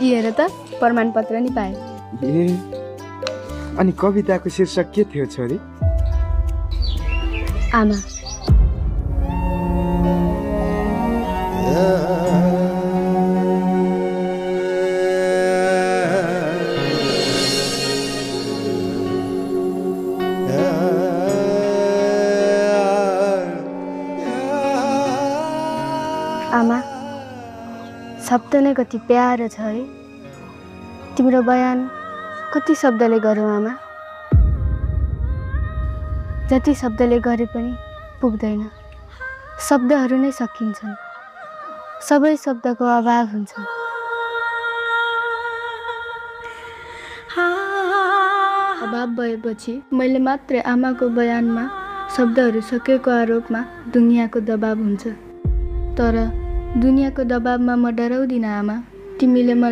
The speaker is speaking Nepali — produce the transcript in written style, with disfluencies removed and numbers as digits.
यी हेर त प्रमाणपत्र नि पाए। ए अनि कविताको शीर्षक के थियो छोरी? आमा। आमा, शब्द नै कति प्यारो छ है। तिम्रो बयान कति शब्दले गरौँ आमा? जति शब्दले गरे पनि पुग्दैन। शब्दहरू नै सकिन्छन्। सबै शब्दको अभाव हुन्छ। अभाव भएपछि मैले मात्रै आमाको बयानमा शब्दहरू सकेको आरोपमा दुनियाँको दबाब हुन्छ। तर दुनियाँको दबाबमा म डराउँदिन आमा। तिमीले मलाई